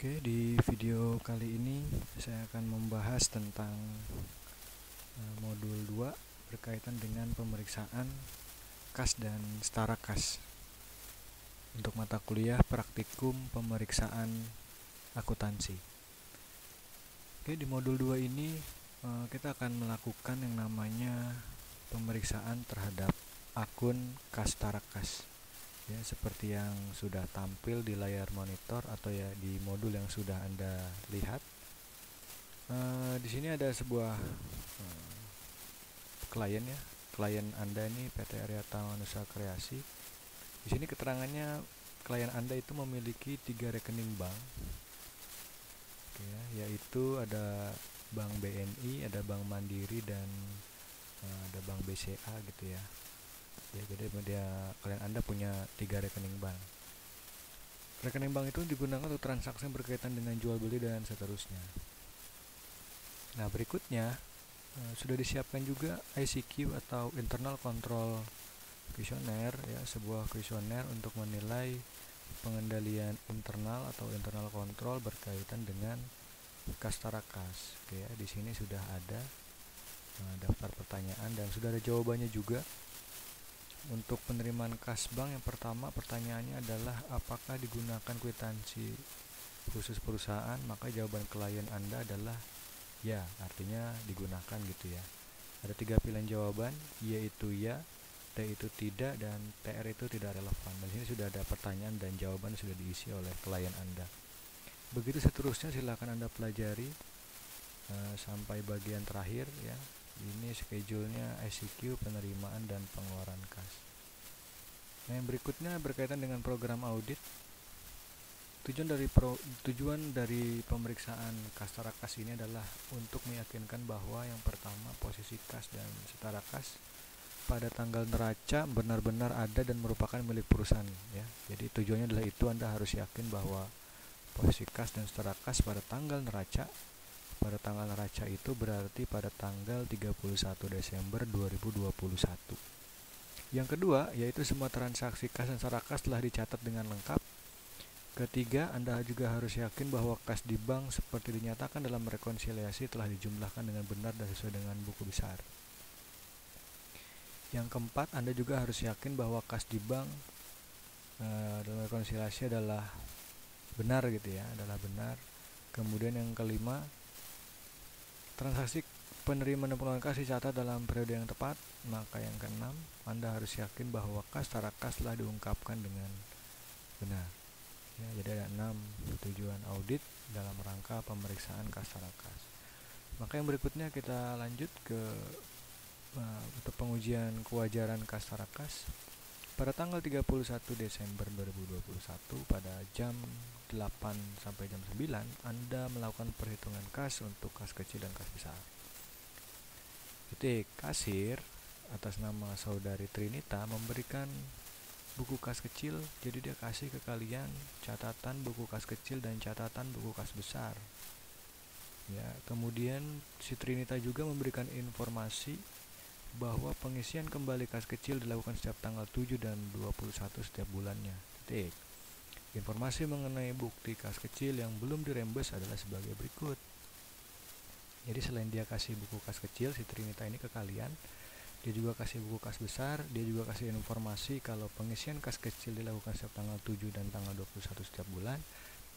Oke, di video kali ini saya akan membahas tentang modul 2 berkaitan dengan pemeriksaan kas dan setara kas untuk mata kuliah praktikum pemeriksaan akuntansi. Oke, di modul 2 ini kita akan melakukan yang namanya pemeriksaan terhadap akun kas setara kas. Ya, seperti yang sudah tampil di layar monitor atau ya di modul yang sudah Anda lihat. Di sini ada sebuah klien ya, klien Anda ini PT Aryata Manusa Kreasi. Di sini keterangannya klien Anda itu memiliki 3 rekening bank, oke, ya, yaitu ada Bank BNI, ada Bank Mandiri, dan ada Bank BCA gitu ya. Ya, jadi klien Anda punya 3 rekening bank. Rekening bank itu digunakan untuk transaksi berkaitan dengan jual beli dan seterusnya. Nah, berikutnya sudah disiapkan juga ICQ atau Internal Control Questionnaire, ya, sebuah kuesioner untuk menilai pengendalian internal atau internal control berkaitan dengan kas setara kas. Oke, ya, di sini sudah ada daftar pertanyaan dan sudah ada jawabannya juga. Untuk penerimaan kas bank, yang pertama pertanyaannya adalah apakah digunakan kwitansi khusus perusahaan, maka jawaban klien Anda adalah ya, artinya digunakan gitu ya. Ada 3 pilihan jawaban, yaitu ya, T itu tidak, dan TR itu tidak relevan. Dan sini sudah ada pertanyaan dan jawaban sudah diisi oleh klien Anda. Begitu seterusnya, silakan Anda pelajari sampai bagian terakhir ya. Ini schedule-nya ICQ, penerimaan dan pengeluaran kas. Nah, yang berikutnya berkaitan dengan program audit. Tujuan dari pemeriksaan kas setara kas ini adalah untuk meyakinkan bahwa yang pertama, posisi kas dan setara kas pada tanggal neraca benar-benar ada dan merupakan milik perusahaan ya. Jadi tujuannya adalah itu, Anda harus yakin bahwa posisi kas dan setara kas pada tanggal neraca itu berarti pada tanggal 31 Desember 2021. Yang kedua, yaitu semua transaksi kas dan setara kas telah dicatat dengan lengkap. Ketiga, Anda juga harus yakin bahwa kas di bank seperti dinyatakan dalam rekonsiliasi telah dijumlahkan dengan benar dan sesuai dengan buku besar. Yang keempat, Anda juga harus yakin bahwa kas di bank dalam rekonsiliasi adalah benar gitu ya, adalah benar. Kemudian yang kelima, transaksi penerimaan dan pengeluaran kas dicatat dalam periode yang tepat. Maka yang keenam, Anda harus yakin bahwa kas setara kas telah diungkapkan dengan benar. Ya, jadi ada 6 tujuan audit dalam rangka pemeriksaan kas setara kas. Maka yang berikutnya kita lanjut ke untuk pengujian kewajaran kas setara kas. Pada tanggal 31 Desember 2021 pada jam 8 sampai jam 9, Anda melakukan perhitungan kas untuk kas kecil dan kas besar. Titik, kasir atas nama saudari Trinita memberikan buku kas kecil, jadi dia kasih ke kalian catatan buku kas kecil dan catatan buku kas besar. Ya, kemudian si Trinita juga memberikan informasi bahwa pengisian kembali kas kecil dilakukan setiap tanggal 7 dan 21 setiap bulannya. Titik. Informasi mengenai bukti kas kecil yang belum dirembes adalah sebagai berikut. Jadi selain dia kasih buku kas kecil, si Trinita ini ke kalian, dia juga kasih buku kas besar, dia juga kasih informasi kalau pengisian kas kecil dilakukan setiap tanggal 7 dan tanggal 21 setiap bulan.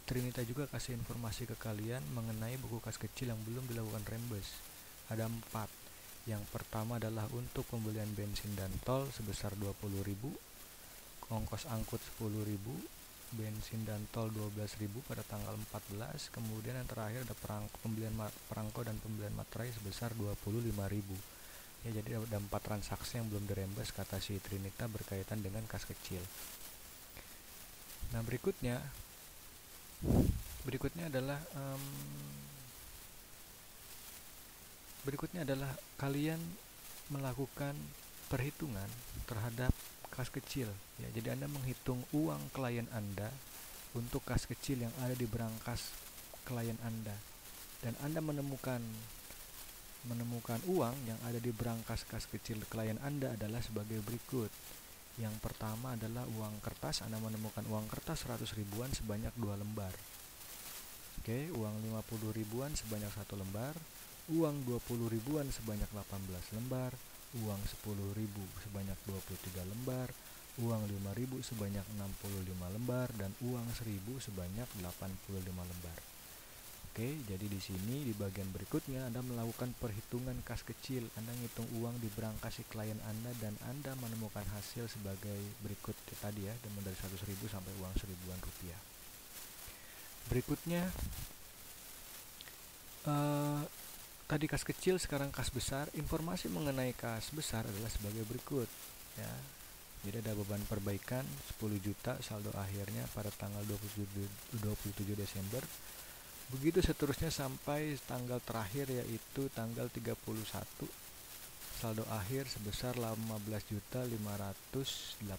Trinita juga kasih informasi ke kalian mengenai buku kas kecil yang belum dilakukan rembes. Ada 4. Yang pertama adalah untuk pembelian bensin dan tol sebesar 20.000, ongkos angkut 10.000, bensin dan tol 12.000 pada tanggal 14. Kemudian yang terakhir ada pembelian perangko dan pembelian materai sebesar 25.000. Ya, jadi ada 4 transaksi yang belum dirembes kata si Trinita berkaitan dengan kas kecil. Nah, berikutnya adalah kalian melakukan perhitungan terhadap kas kecil ya. Jadi Anda menghitung uang klien Anda untuk kas kecil yang ada di berangkas klien Anda, dan Anda menemukan uang yang ada di berangkas kas kecil klien Anda adalah sebagai berikut. Yang pertama adalah uang kertas. Anda menemukan uang kertas 100 ribuan sebanyak 2 lembar. Oke, uang 50 ribuan sebanyak 1 lembar, uang 20 ribuan sebanyak 18 lembar, uang 10 ribu sebanyak 23 lembar, uang 5 ribu sebanyak 65 lembar, dan uang 1000 sebanyak 85 lembar. Oke, jadi di sini di bagian berikutnya Anda melakukan perhitungan kas kecil. Anda ngitung uang di brankas si klien Anda dan Anda menemukan hasil sebagai berikut tadi ya, dari 100.000 sampai uang 1000-an rupiah. Berikutnya tadi kas kecil, sekarang kas besar. Informasi mengenai kas besar adalah sebagai berikut ya. Jadi ada beban perbaikan 10 juta saldo akhirnya pada tanggal 27 Desember. Begitu seterusnya sampai tanggal terakhir yaitu tanggal 31, saldo akhir sebesar 15.508.000. Nah,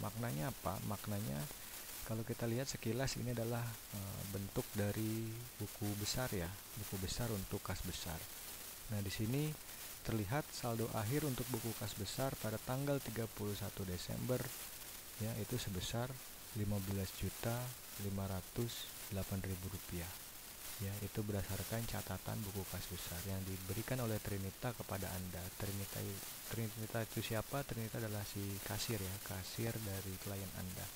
maknanya apa? Maknanya kalau kita lihat sekilas ini adalah bentuk dari buku besar ya, buku besar untuk kas besar. Nah, di sini terlihat saldo akhir untuk buku kas besar pada tanggal 31 Desember ya, itu sebesar 15.508.000 rupiah. Ya, itu berdasarkan catatan buku kas besar yang diberikan oleh Trinita kepada Anda. Trinita itu siapa? Trinita adalah si kasir ya, kasir dari klien Anda.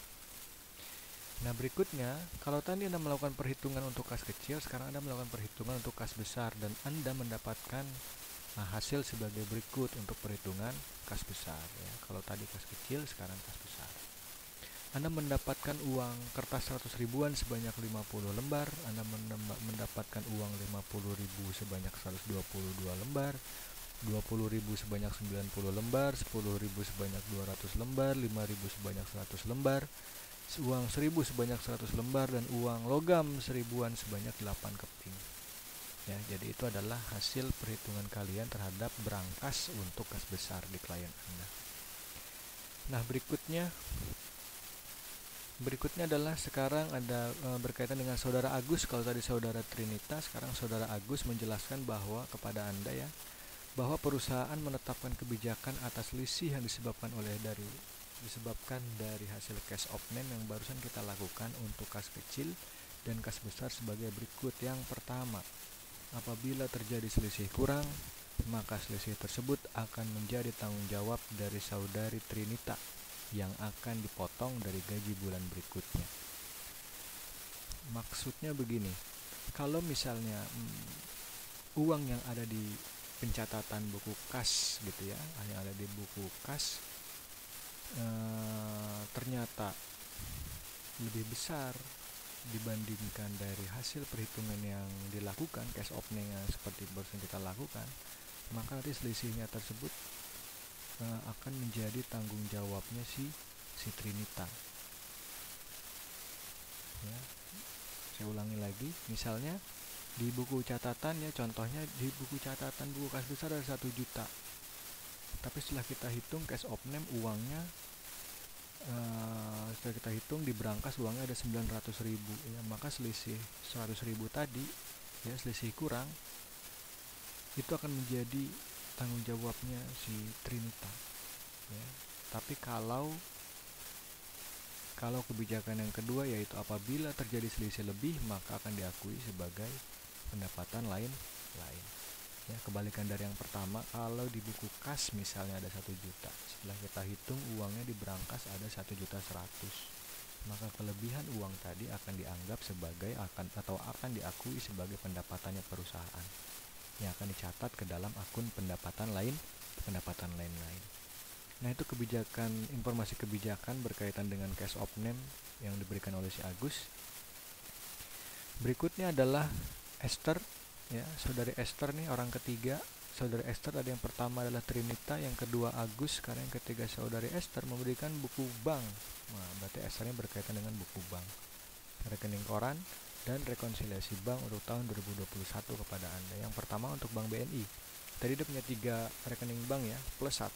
Nah, berikutnya, kalau tadi Anda melakukan perhitungan untuk kas kecil, sekarang Anda melakukan perhitungan untuk kas besar dan Anda mendapatkan hasil sebagai berikut untuk perhitungan kas besar ya. Kalau tadi kas kecil, sekarang kas besar. Anda mendapatkan uang kertas 100 ribuan sebanyak 50 lembar, Anda mendapatkan uang 50 ribu sebanyak 122 lembar, 20 ribu sebanyak 90 lembar, 10 ribu sebanyak 200 lembar, 5 ribu sebanyak 100 lembar, uang 1000 sebanyak 100 lembar, dan uang logam 1000-an sebanyak 8 keping. Ya, jadi itu adalah hasil perhitungan kalian terhadap brankas untuk kas besar di klien Anda. Nah, berikutnya adalah sekarang ada berkaitan dengan saudara Agus. Kalau tadi saudara Trinita, sekarang saudara Agus menjelaskan bahwa kepada Anda ya, bahwa perusahaan menetapkan kebijakan atas selisih yang disebabkan dari hasil cash of name yang barusan kita lakukan untuk kas kecil dan kas besar sebagai berikut. Yang pertama, apabila terjadi selisih kurang, maka selisih tersebut akan menjadi tanggung jawab dari saudari Trinita yang akan dipotong dari gaji bulan berikutnya. Maksudnya begini, kalau misalnya uang yang ada di pencatatan buku kas gitu ya, yang ada di buku kas ternyata lebih besar dibandingkan dari hasil perhitungan yang dilakukan, cash opening yang seperti barusan kita lakukan, maka nanti selisihnya tersebut akan menjadi tanggung jawabnya si Trinita ya. Saya ulangi lagi, misalnya di buku catatan ya, contohnya di buku catatan buku kas besar ada 1 juta, tapi setelah kita hitung cash of name uangnya, setelah kita hitung di brankas uangnya ada 900 ribu ya, maka selisih 100 ribu tadi ya, selisih kurang, itu akan menjadi tanggung jawabnya si Trinita ya. Tapi kalau kebijakan yang kedua, yaitu apabila terjadi selisih lebih, maka akan diakui sebagai pendapatan lain ya. Kebalikan dari yang pertama, kalau di buku kas misalnya ada 1 juta, setelah kita hitung uangnya di brankas ada 1.100.000, maka kelebihan uang tadi akan dianggap sebagai akan diakui sebagai pendapatannya perusahaan yang akan dicatat ke dalam akun pendapatan lain. Nah, itu informasi kebijakan berkaitan dengan cash of name yang diberikan oleh si Agus. Berikutnya adalah Esther ya, saudari Esther nih orang ketiga. Saudari Esther ada yang pertama adalah Trinita, yang kedua Agus, sekarang yang ketiga saudari Esther memberikan buku bank. Nah, berarti Esthernya berkaitan dengan buku bank, rekening koran, dan rekonsiliasi bank untuk tahun 2021 kepada Anda. Yang pertama untuk Bank BNI. Tadi dia punya 3 rekening bank ya, plus 1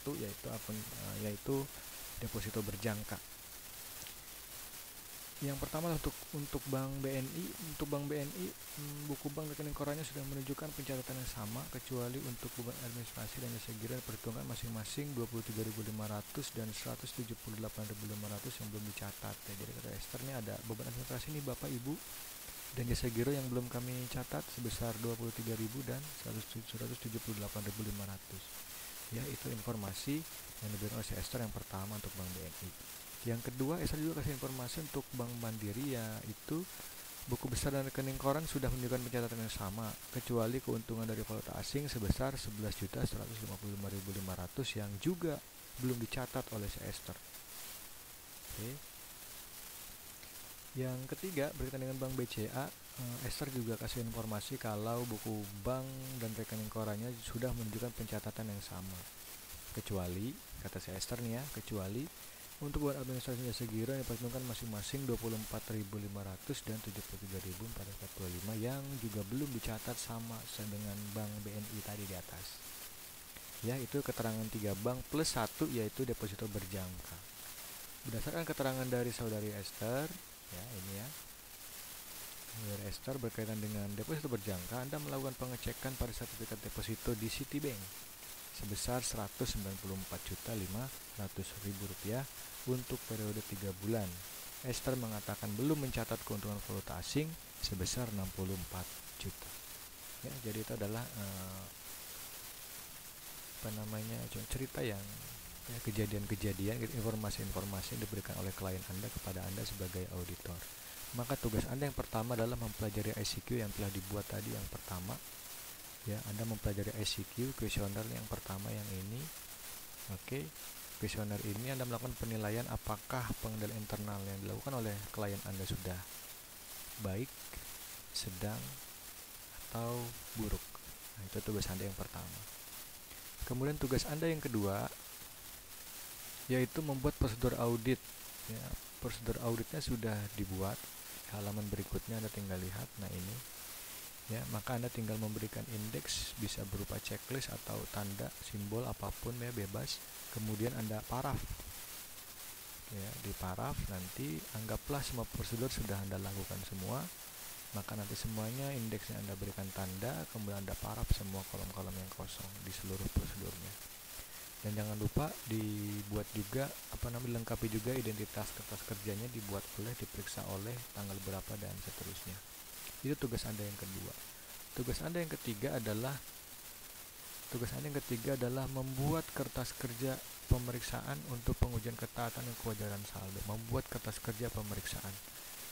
yaitu deposito berjangka. Yang pertama untuk Bank BNI, buku bank rekening korannya sudah menunjukkan pencatatan yang sama, kecuali untuk beban administrasi dan jasa gira perhitungan masing-masing 23.500 dan 178.500 yang belum dicatat ya. Jadi kata Esther ini ada beban administrasi nih Bapak Ibu Dan jasa giro yang belum kami catat sebesar 23.000 dan 178.500. Ya, itu informasi yang diberikan oleh Ester yang pertama untuk Bank BNI. Yang kedua, Ester juga kasih informasi untuk Bank Mandiri, yaitu buku besar dan rekening koran sudah menunjukkan pencatatan yang sama, kecuali keuntungan dari valuta asing sebesar 11.155.500 yang juga belum dicatat oleh Ester. Oke. Yang ketiga, berkaitan dengan Bank BCA, Ester juga kasih informasi kalau buku bank dan rekening korannya sudah menunjukkan pencatatan yang sama. Kecuali, kata si Ester nih ya, kecuali untuk buat administrasi jasa giro yang diperhitungkan masing-masing 24.500 dan 73.445 yang juga belum dicatat sama dengan Bank BNI tadi di atas. Ya, itu keterangan 3 bank plus 1 yaitu deposito berjangka. Berdasarkan keterangan dari saudari Ester, ya ini ya, saudari Ester berkaitan dengan deposito berjangka, Anda melakukan pengecekan pada sertifikat deposito di Citibank sebesar Rp194.500.000 untuk periode 3 bulan. Ester mengatakan belum mencatat keuntungan valuta asing sebesar 64 juta. Ya, jadi itu adalah cerita yang kejadian-kejadian, informasi-informasi yang diberikan oleh klien Anda kepada Anda sebagai auditor. Maka tugas Anda yang pertama adalah mempelajari ICQ yang telah dibuat tadi yang pertama. Ya, Anda mempelajari ICQ, kuesioner yang pertama yang ini. Oke, kuesioner ini Anda melakukan penilaian apakah pengendalian internal yang dilakukan oleh klien Anda sudah baik, sedang, atau buruk. Nah, itu tugas Anda yang pertama. Kemudian tugas Anda yang kedua yaitu membuat prosedur audit. Ya, prosedur auditnya sudah dibuat. Halaman berikutnya Anda tinggal lihat. Nah ini, ya, maka Anda tinggal memberikan indeks, bisa berupa checklist atau tanda, simbol apapun ya, bebas. Kemudian Anda paraf. Ya, di paraf nanti anggaplah semua prosedur sudah Anda lakukan semua. Maka nanti semuanya indeksnya Anda berikan tanda, kemudian Anda paraf semua kolom-kolom yang kosong di seluruh prosedurnya. Dan jangan lupa dibuat juga dilengkapi juga identitas kertas kerjanya, diperiksa oleh tanggal berapa dan seterusnya. Itu tugas Anda yang kedua. Tugas Anda yang ketiga adalah membuat kertas kerja pemeriksaan untuk pengujian ketaatan dan kewajaran saldo. Membuat kertas kerja pemeriksaan.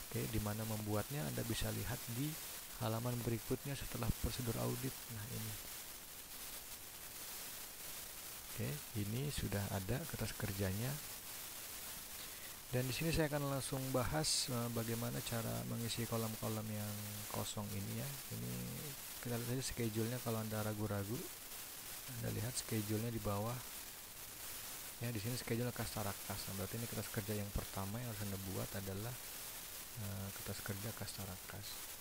Oke, di mana membuatnya Anda bisa lihat di halaman berikutnya setelah prosedur audit. Nah, ini. Oke, ini sudah ada kertas kerjanya. Dan di sini saya akan langsung bahas bagaimana cara mengisi kolom-kolom yang kosong ini ya. Ini kita lihat saja schedule-nya kalau Anda ragu-ragu. Anda lihat schedule-nya di bawah. Ya, di sini schedule Kastarakas. Nah, berarti ini kertas kerja yang pertama yang harus Anda buat adalah kertas kerja Kastarakas.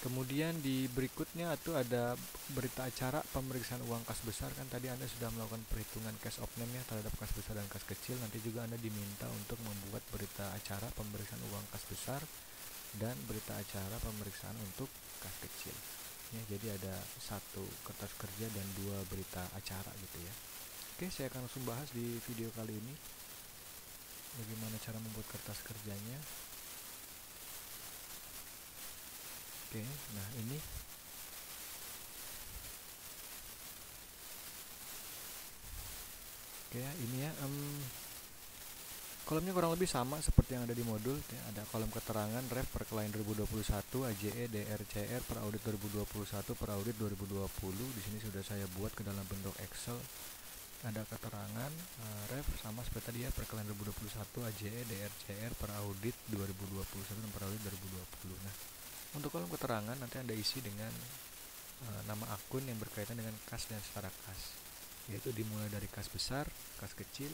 Kemudian di berikutnya itu ada berita acara pemeriksaan uang kas besar. Kan tadi Anda sudah melakukan perhitungan cash of name ya terhadap kas besar dan kas kecil. Nanti juga Anda diminta untuk membuat berita acara pemeriksaan uang kas besar dan berita acara pemeriksaan untuk kas kecil. Ya, jadi ada 1 kertas kerja dan 2 berita acara gitu ya. Oke, saya akan langsung bahas di video kali ini bagaimana cara membuat kertas kerjanya. Oke, nah ini kolomnya kurang lebih sama seperti yang ada di modul ya. Ada kolom keterangan ref per klien 2021, AJE, DRCR per audit 2021, per audit 2020. Di sini sudah saya buat ke dalam bentuk Excel. Ada keterangan ref sama seperti tadi ya, per klien 2021, AJE, DRCR per audit 2021 dan per audit 2020. Nah, untuk kolom keterangan nanti Anda isi dengan nama akun yang berkaitan dengan kas dan setara kas, yaitu dimulai dari kas besar, kas kecil,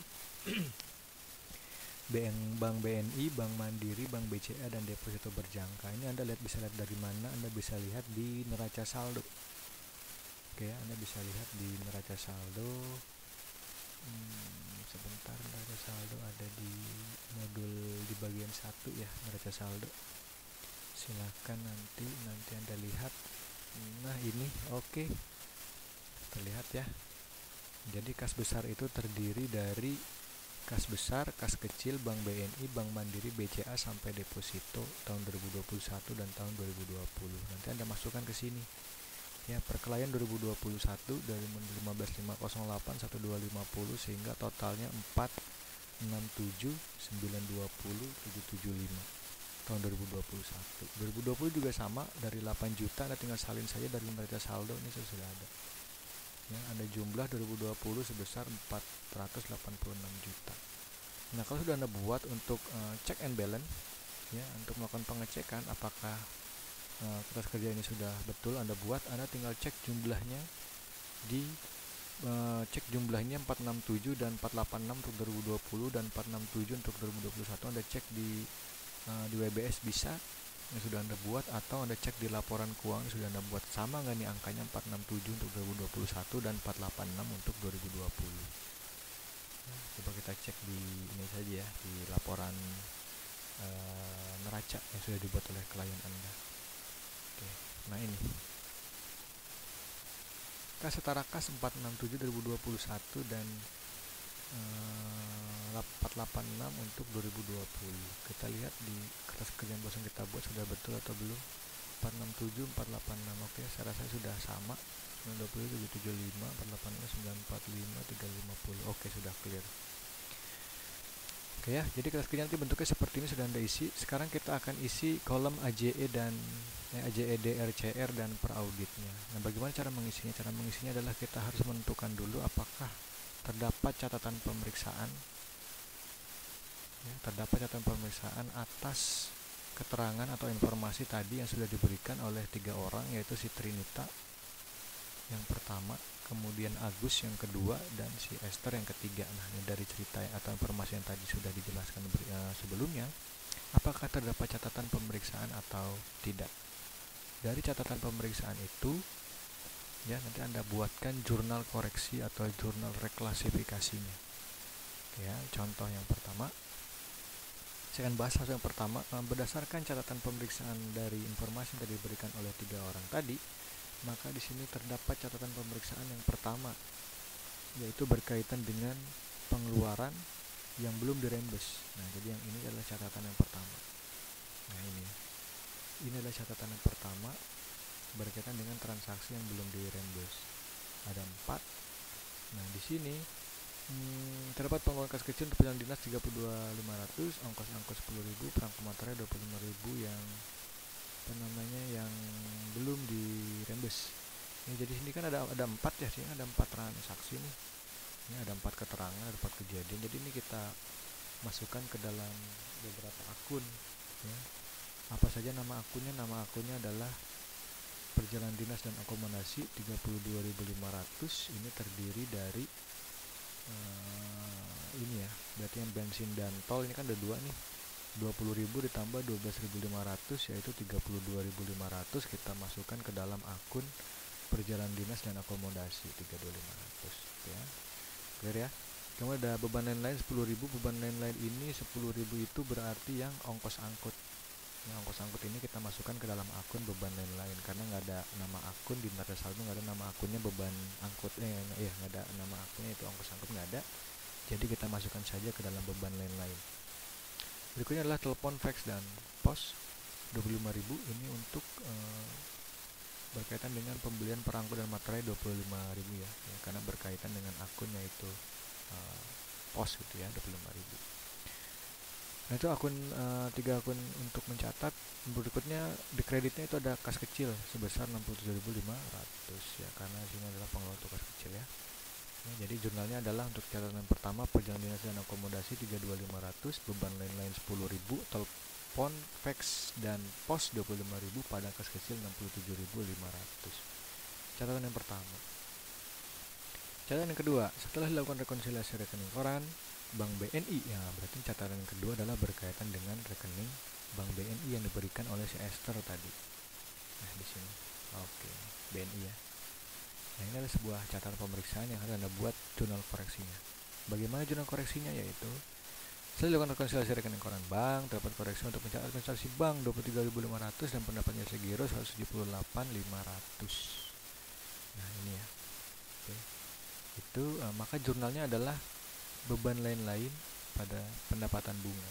Bank BNI, Bank Mandiri, Bank BCA, dan deposito berjangka. Ini Anda bisa lihat dari mana? Anda bisa lihat di neraca saldo. Oke, Anda bisa lihat di neraca saldo. Sebentar, neraca saldo ada di modul di bagian 1 ya, neraca saldo. Silakan nanti Anda lihat. Nah ini oke, terlihat ya. Jadi kas besar itu terdiri dari kas besar, kas kecil, Bank BNI, Bank Mandiri, BCA sampai deposito tahun 2021 dan tahun 2020. Nanti Anda masukkan ke sini. Ya, per klien 2021 dari 15.508 1250 sehingga totalnya 467 920 775 tahun 2021. 2020 juga sama, dari 8 juta Anda tinggal salin saja dari neraca saldo, ini sudah ada. Ya, ada jumlah 2020 sebesar 486 juta. Nah, kalau sudah Anda buat untuk check and balance, ya, untuk melakukan pengecekan apakah kertas kerja ini sudah betul Anda buat, Anda tinggal cek jumlahnya di cek jumlahnya 467 dan 486 untuk 2020 dan 467 untuk 2021. Anda cek di WBS bisa yang sudah Anda buat, atau Anda cek di laporan keuangan yang sudah Anda buat. Sama nggak nih angkanya 467 untuk 2021 dan 486 untuk 2020. Nah, coba kita cek di ini saja ya, di laporan neraca yang sudah dibuat oleh klien Anda. Oke, nah ini kas setara kas 467 2021 dan 486 untuk 2020. Kita lihat di kertas kerja yang bosan kita buat sudah betul atau belum. 467 486. Oke, saya rasa sudah sama. 920 775 486 945 350. Oke, sudah clear. Oke ya, jadi kertas kerja nanti bentuknya seperti ini sudah Anda isi. Sekarang kita akan isi kolom AJE dan AJED, RCR dan per auditnya. Nah, bagaimana cara mengisinya? Cara mengisinya adalah kita harus menentukan dulu apakah terdapat catatan pemeriksaan. Ya, terdapat catatan pemeriksaan atas keterangan atau informasi tadi yang sudah diberikan oleh 3 orang, yaitu si Trinita yang pertama, kemudian Agus yang kedua, dan si Esther yang ketiga. Nah, ini dari cerita atau informasi yang tadi sudah dijelaskan sebelumnya, apakah terdapat catatan pemeriksaan atau tidak. Dari catatan pemeriksaan itu, ya, nanti Anda buatkan jurnal koreksi atau jurnal reklasifikasinya. Ya, contoh yang pertama, saya akan bahas hasil yang pertama. Berdasarkan catatan pemeriksaan dari informasi yang tadi diberikan oleh 3 orang tadi, maka di sini terdapat catatan pemeriksaan yang pertama, yaitu berkaitan dengan pengeluaran yang belum dirembes. Nah, jadi yang ini adalah catatan yang pertama. Nah, ini adalah catatan yang pertama berkaitan dengan transaksi yang belum dirembes. Ada 4. Nah, di sini terdapat pengeluaran kas kecil untuk perjalanan dinas 32.500, ongkos 10.000, perangkat materai 25.000 yang belum dirembes. Ini jadi sini kan ada 4 ya, sini ada 4 transaksi nih. Ini ada 4 keterangan, ada 4 kejadian. Jadi ini kita masukkan ke dalam beberapa akun, ya. Apa saja nama akunnya? Nama akunnya adalah perjalanan dinas dan akomodasi 32.500. Ini terdiri dari ini ya, berarti yang bensin dan tol ini kan ada 2 nih. 20.000 ditambah 12.500 yaitu 32.500 kita masukkan ke dalam akun perjalanan dinas dan akomodasi 32.500 ya. Clear ya? Kemudian ada beban lain-lain 10.000. Beban lain-lain ini 10.000 itu berarti yang ongkos angkut. Yang ongkos angkut ini kita masukkan ke dalam akun beban lain-lain karena nggak ada nama akun di neraca saldo, nggak ada nama akunnya beban angkut, nggak ada nama akunnya itu ongkos angkut, nggak ada. Jadi kita masukkan saja ke dalam beban lain-lain. Berikutnya adalah telepon, fax, dan pos 25.000. Ini untuk berkaitan dengan pembelian perangko dan materai 25.000 ya, karena berkaitan dengan akun yaitu pos gitu ya, 25.000. Nah, itu akun 3 akun untuk mencatat. Berikutnya di kreditnya itu ada kas kecil sebesar 67.500 ya, karena sini adalah pengeluaran untuk kas kecil ya. Nah, jadi jurnalnya adalah untuk catatan pertama perjalanan dinas dan akomodasi 32.500, beban lain-lain 10.000, telepon, fax, dan pos 25.000 pada kas kecil 67.500. Catatan yang pertama. Catatan yang kedua, setelah dilakukan rekonsiliasi rekening koran Bank BNI, ya berarti catatan yang kedua adalah berkaitan dengan rekening Bank BNI yang diberikan oleh si Esther tadi. Nah, di sini. Oke, BNI ya. Nah, ini adalah sebuah catatan pemeriksaan yang harus Anda buat jurnal koreksinya. Bagaimana jurnal koreksinya? Yaitu setelah dilakukan rekonsiliasi rekening koran bank, terdapat koreksi untuk mencatat transaksi bank 23.500 dan pendapatnya segiro 178.500. Nah, ini ya. Oke. Itu maka jurnalnya adalah beban lain-lain pada pendapatan bunga.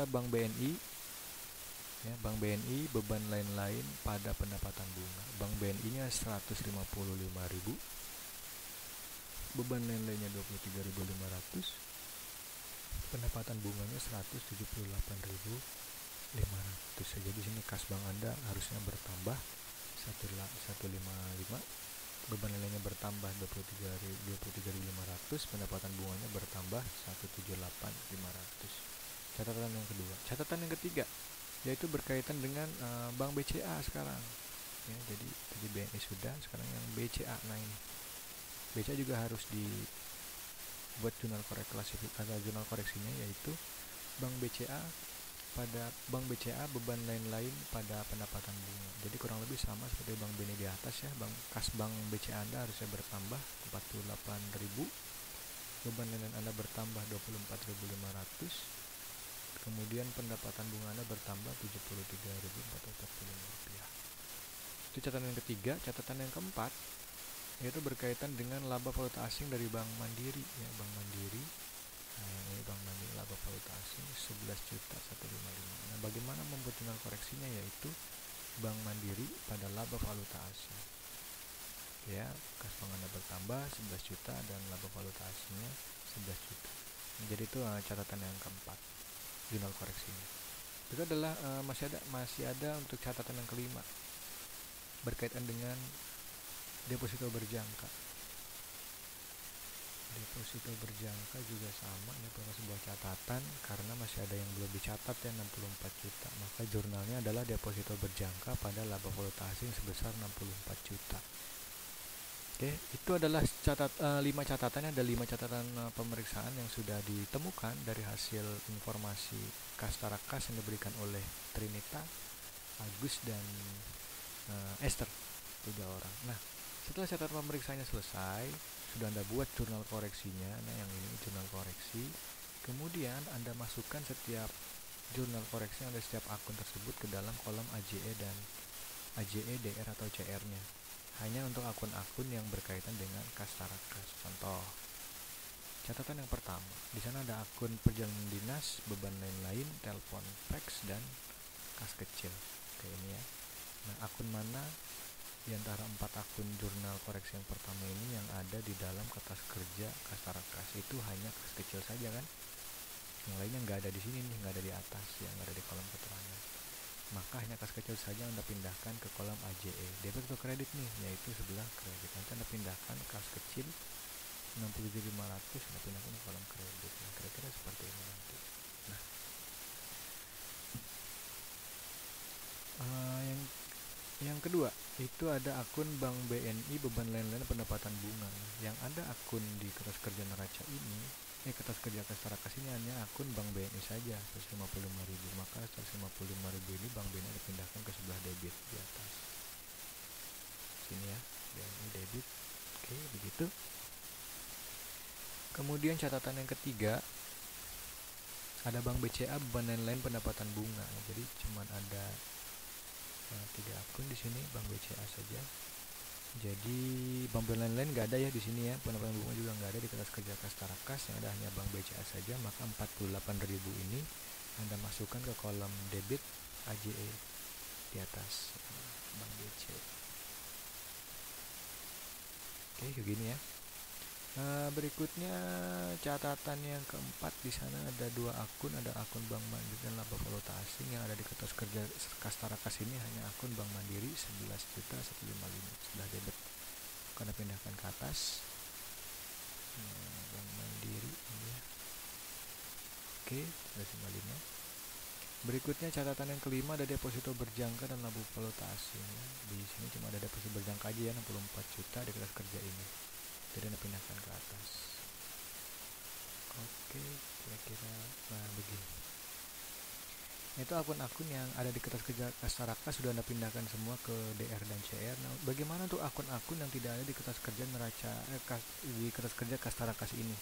Bank BNI, ya, Bank BNI beban lain-lain pada pendapatan bunga. Bank BNI-nya 155.000, beban lain-lainnya 23.500, pendapatan bunganya 178.500. Jadi sini kas bank Anda harusnya bertambah 155, beban lainnya bertambah 23.500, pendapatan bunganya bertambah 178.500. Catatan yang kedua. Catatan yang ketiga yaitu berkaitan dengan Bank BCA sekarang. Ya, jadi tadi BNI sudah, sekarang yang BCA. Nah ini BCA juga harus dibuat jurnal jurnal koreksinya, yaitu Bank BCA beban lain-lain pada pendapatan bunga. Jadi kurang lebih sama seperti Bank BNI di atas ya. Kas bank BCA Anda harusnya bertambah 48.000, beban lain Anda bertambah 24.500, kemudian pendapatan bunga Anda bertambah 73.445 rupiah. Itu catatan yang ketiga. Catatan yang keempat yaitu berkaitan dengan laba valuta asing dari Bank Mandiri ya, Bank Mandiri. Nah, yang ini Bank Mandiri laba valuta asing 11.155. Nah, bagaimana membuat jurnal koreksinya, yaitu Bank Mandiri pada laba valuta asing. Ya, kas bank Anda bertambah 11 juta dan laba valuta asingnya 11 juta. Nah, jadi itu catatan yang keempat, jurnal koreksinya. Itu adalah masih ada untuk catatan yang kelima berkaitan dengan deposito berjangka. Deposito berjangka juga sama ya, pada sebuah catatan karena masih ada yang belum dicatat ya, 64 juta. Maka jurnalnya adalah deposito berjangka pada laba valuta asing sebesar 64 juta. Oke, itu adalah 5 catatannya. Ada 5 catatan pemeriksaan yang sudah ditemukan dari hasil informasi kas tarakas yang diberikan oleh Trinita, Agus, dan Esther, 3 orang. Nah, setelah catatan pemeriksaannya selesai, sudah Anda buat jurnal koreksinya. Nah, yang ini jurnal koreksi. Kemudian Anda masukkan setiap jurnal koreksi yang ada setiap akun tersebut ke dalam kolom AJE dan AJE, DR atau CR-nya. Hanya untuk akun-akun yang berkaitan dengan kas tarakas. Contoh, catatan yang pertama, di sana ada akun perjalanan dinas, beban lain-lain, telepon, fax, dan kas kecil. Kayak ini ya. Nah, akun mana di antara 4 akun jurnal koreksi yang pertama ini yang ada di dalam kertas kerja kas tarakas? Itu hanya kas kecil saja kan, yang lainnya nggak ada di sini nih, nggak ada di atas ya, nggak ada di kolom keterangan. Maka hanya kas kecil saja Anda pindahkan ke kolom AJE, debit atau kredit nih, yaitu sebelah kredit. Nanti Anda pindahkan kas kecil 67.500, Anda pindahkan ke kolom kredit. Nah, kira-kira seperti ini nanti. Nah, yang kedua itu ada akun Bank BNI beban lain-lain pendapatan bunga. Yang ada akun di kertas kerja neraca ini, kertas kerja kas tarakas ini hanya akun Bank BNI saja 155.000. Maka 155.000 ini Bank BNI dipindahkan ke sebelah debit di atas sini ya, BNI debit. Oke, begitu. Kemudian catatan yang ketiga, ada Bank BCA beban lain-lain pendapatan bunga. Jadi cuman ada 3 akun di sini, Bank BCA saja. Jadi bank lain-lain nggak ada ya di sini ya, pendapatan bunga juga nggak ada di kertas kerja kas tarakas, yang ada hanya Bank BCA saja. Maka 48.000 ini Anda masukkan ke kolom debit AJE di atas Bank BCA. Oke, kayak gini ya. Berikutnya catatan yang keempat, di sana ada 2 akun, ada akun Bank Mandiri dan laba valuta asing. Yang ada di kertas kerja kas tarakas ini hanya akun Bank Mandiri 11.155 sudah debit. Karena pindahkan ke atas. Bank Mandiri ini ya. Oke, 155. Berikutnya catatan yang kelima, ada deposito berjangka dan laba valuta asing. Di sini cuma ada deposito berjangka aja ya, 64 juta di kertas kerja ini. Jadi Anda pindahkan ke atas. Oke, kira-kira begini. Itu akun-akun yang ada di kertas kerja kas tarakas sudah Anda pindahkan semua ke DR dan CR. Nah, bagaimana untuk akun-akun yang tidak ada di kertas kerja neraca di kertas kerja kas tarakas ini?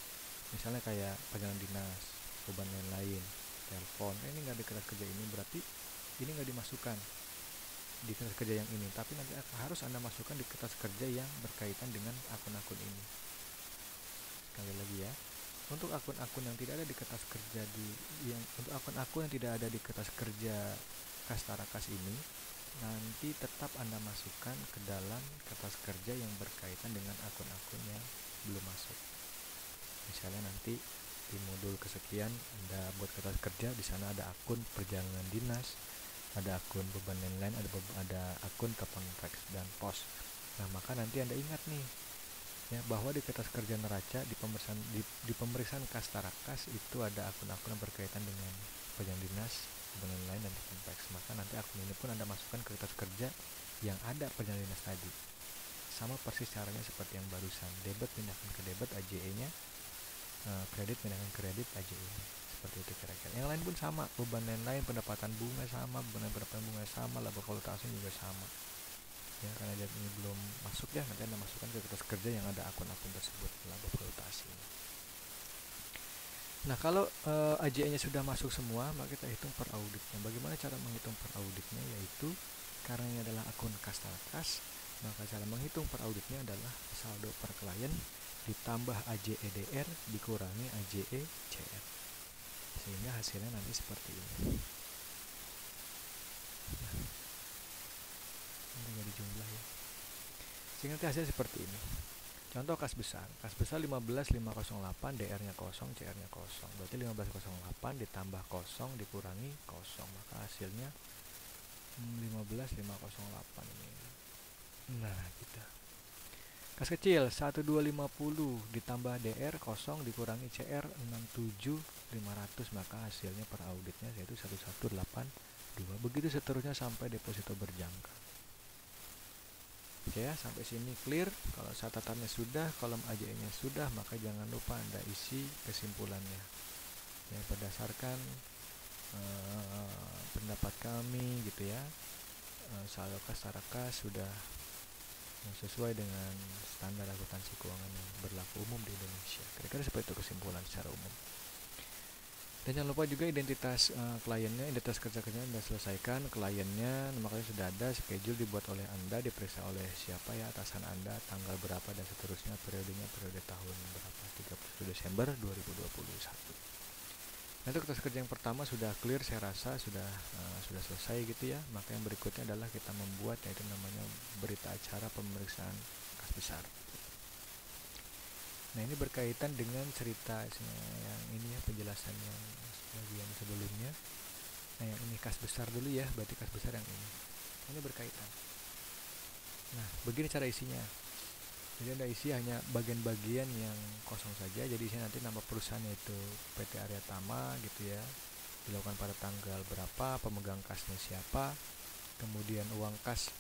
Misalnya kayak perjalanan dinas, beban lain-lain, telepon. Ini nggak di kertas kerja ini, berarti ini nggak dimasukkan di kertas kerja yang ini, tapi nanti harus Anda masukkan di kertas kerja yang berkaitan dengan akun-akun ini. Sekali lagi ya, Untuk akun-akun yang tidak ada di kertas kerja untuk akun-akun yang tidak ada di kertas kerja Kas Tarakas ini, nanti tetap Anda masukkan ke dalam kertas kerja yang berkaitan dengan akun-akun yang belum masuk. Misalnya nanti di modul kesekian Anda buat kertas kerja, di sana ada akun perjalanan dinas, ada akun beban lain-lain, ada akun telepon fax dan pos. Nah, maka nanti Anda ingat nih ya, bahwa di kertas kerja neraca di pemeriksaan Kas Tarakas itu ada akun-akun yang berkaitan dengan perjalanan dinas, beban lain-lain dan telepon fax. Maka nanti akun ini pun Anda masukkan ke kertas kerja yang ada perjalanan dinas tadi. Sama persis caranya seperti yang barusan, debit pindahkan ke debit AJE-nya, kredit pindahkan ke kredit AJE-nya. Seperti itu kira-kira. Yang lain pun sama, beban lain-lain, pendapatan bunga sama, pendapatan bunga sama, laba valuta asing juga sama. Ya, karena dia ini belum masuk ya, nanti Anda masukkan ke kertas kerja yang ada akun-akun tersebut, laba valuta asing. Nah, kalau AJE-nya sudah masuk semua, maka kita hitung per auditnya. Bagaimana cara menghitung per auditnya? Yaitu karena ini adalah akun Kas Tarakas, maka cara menghitung per auditnya adalah saldo per klien ditambah AJE DR dikurangi AJE CR, sehingga hasilnya nanti seperti ini. Nah, tinggal dijumlah ya, sehingga nanti hasilnya seperti ini. Contoh kas besar 15508, DR-nya 0, CR-nya 0. Berarti 1508 ditambah 0 dikurangi 0, maka hasilnya 15508 ini. Nah, kita kas kecil 12550 ditambah DR 0 dikurangi CR 67500, maka hasilnya per auditnya yaitu 1182. Begitu seterusnya sampai deposito berjangka. Oke ya, sampai sini clear. Kalau catatannya sudah, kolom AJE-nya sudah, maka jangan lupa Anda isi kesimpulannya. Ya, berdasarkan pendapat kami gitu ya, saldo Kas Tarakas sudah sesuai dengan standar akuntansi keuangan yang berlaku umum di Indonesia. Kira-kira seperti itu kesimpulan secara umum. Dan jangan lupa juga identitas kliennya, identitas kerja-kerjanya Anda selesaikan, kliennya, nama kalian sudah ada, schedule dibuat oleh Anda, diperiksa oleh siapa ya, atasan Anda, tanggal berapa dan seterusnya, periodenya periode tahun berapa, 31 Desember 2021. Nah, itu kertas kerja yang pertama sudah clear, saya rasa sudah selesai gitu ya. Maka yang berikutnya adalah kita membuat yaitu namanya berita acara pemeriksaan kas besar. Nah, ini berkaitan dengan cerita yang ini ya, penjelasan yang bagian sebelumnya. Nah, yang ini kas besar dulu ya, berarti kas besar yang ini. Ini berkaitan. Nah, begini cara isinya. Jadi Anda isi hanya bagian-bagian yang kosong saja. Jadi isinya nanti nama perusahaannya itu PT Arya Tama gitu ya. Dilakukan pada tanggal berapa, pemegang kasnya siapa, kemudian uang kas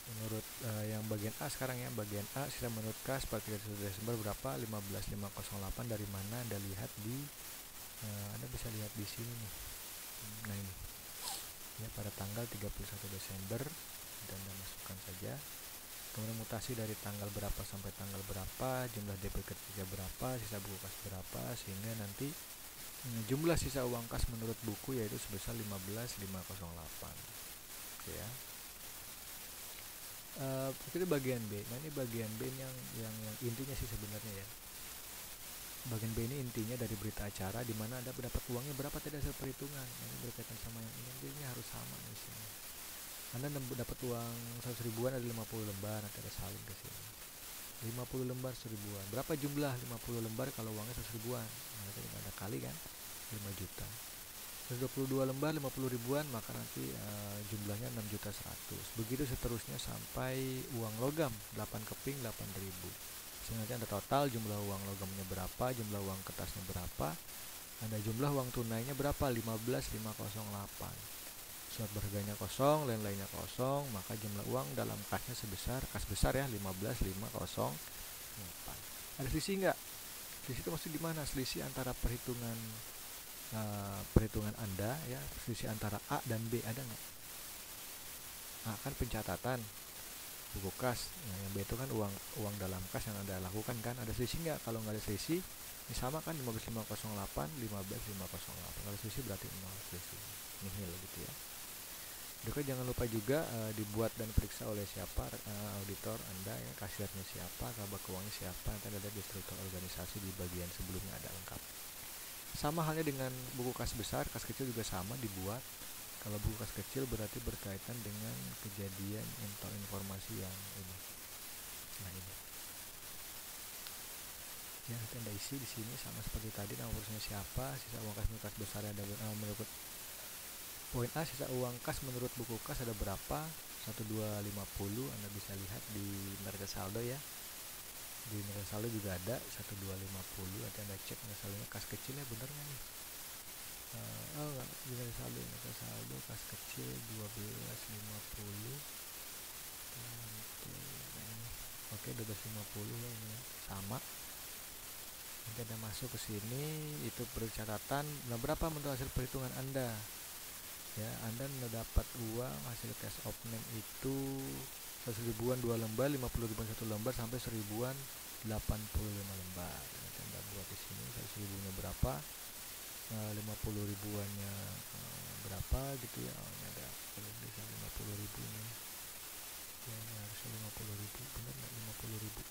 menurut yang bagian A sekarang ya, bagian A sisa menurut kas pada 31 Desember berapa, 15508, dari mana Anda lihat di Anda bisa lihat di sini nih. Nah, ini ya, pada tanggal 31 Desember dan Anda masukkan saja. Kemudian mutasi dari tanggal berapa sampai tanggal berapa, jumlah DP ketiga berapa, sisa buku kas berapa, sehingga nanti jumlah sisa uang kas menurut buku yaitu sebesar 15508. Oke ya. Itu bagian B. Nah, ini bagian B yang intinya sih sebenarnya ya. Bagian B ini intinya dari berita acara di mana Anda dapat uangnya berapa tidak ada perhitungan. Nah, ini berkaitan sama yang ini harus sama di sini. Anda dapat uang 100 ribuan, ada 50 lembar, nanti ada salin ke sini. 50 lembar 1 ribuan. Berapa jumlah 50 lembar kalau uangnya 100 ribuan? Nah, tadi ada kali kan 5 juta. 122 lembar 50 ribuan, maka nanti jumlahnya 6.100.000. Begitu seterusnya sampai uang logam 8 keping 8.000. Sehingga nanti Anda total jumlah uang logamnya berapa, jumlah uang kertasnya berapa, Anda jumlah uang tunainya berapa, 15.508. Surat berharganya kosong, lain-lainnya kosong, maka jumlah uang dalam kasnya sebesar, kas besar ya, 15.508. Ada selisih nggak? Selisih itu maksud gimana? Selisih antara perhitungan Anda ya, selisih antara A dan B ada nggak? A kan pencatatan buku kas, nah yang B itu kan uang dalam kas yang Anda lakukan kan, ada selisih nggak? Kalau nggak ada selisih, ini sama kan 15.508, 15.508. Kalau selisih berarti 0 selisih, nihil gitu ya. Juga jangan lupa juga dibuat dan periksa oleh siapa, auditor Anda ya, kasirnya siapa, kabak keuangannya siapa, nanti ada di struktur organisasi di bagian sebelumnya ada lengkap. Sama halnya dengan buku kas besar, kas kecil juga sama dibuat. Kalau buku kas kecil berarti berkaitan dengan kejadian atau informasi yang ini. Nah ini. Ya nanti Anda isi di sini sama seperti tadi, nama perusahaannya siapa, sisa uang kas menurut kas besar ada menurut poin A, sisa uang kas menurut buku kas ada berapa, 1250. Anda bisa lihat di neraca saldo ya. Di neraca saldo juga ada 1250. Nanti Anda cek neraca saldonya kas kecilnya bener nggak nih? Oh enggak, di neraca saldo kas kecil 1250. Oke, 1250 ya ini ya. Sama. Nanti Anda masuk ke sini, itu catatan. Nah, berapa menurut hasil perhitungan Anda? Ya, Anda mendapat uang hasil cash of name itu 100 ribuan 2 lembar, 50 ribuan 1 lembar, sampai 1000-an 85 lembar. Nanti Anda buat di sini 100 ribunya berapa, 50 ribuannya berapa gitu ya. Oh, ini ada bisa 50 ribunya ya, ini harusnya 50 ribu, bener nggak 50 ribu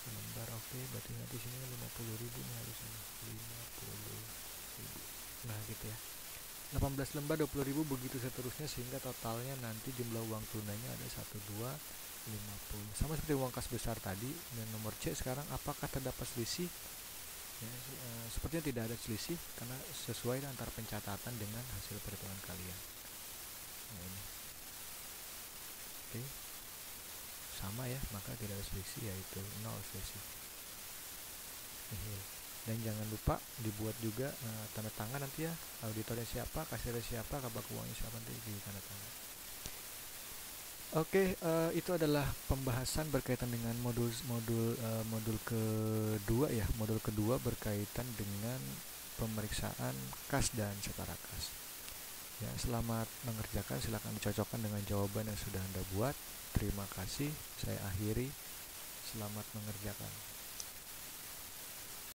lembar? Oke, berarti nanti sini 50 ribu nih harusnya 50 ribu. Nah gitu ya, 18 lembar 20 ribu, begitu seterusnya, sehingga totalnya nanti jumlah uang tunainya ada 1250. Sama seperti uang kas besar tadi. Dan nomor C sekarang, apakah terdapat selisih? Ya, sepertinya tidak ada selisih karena sesuai antara pencatatan dengan hasil perhitungan kalian. Nah ini, oke, sama ya, maka tidak ada selisih, yaitu 0 selisih. Dan jangan lupa dibuat juga tanda tangan nanti ya, auditornya siapa, kasirnya siapa, kabak keuangannya siapa, nanti di tanda tangan. Oke, itu adalah pembahasan berkaitan dengan modul kedua ya. Modul kedua berkaitan dengan pemeriksaan kas dan setara kas. Ya, selamat mengerjakan, silakan dicocokkan dengan jawaban yang sudah Anda buat. Terima kasih, saya akhiri. Selamat mengerjakan.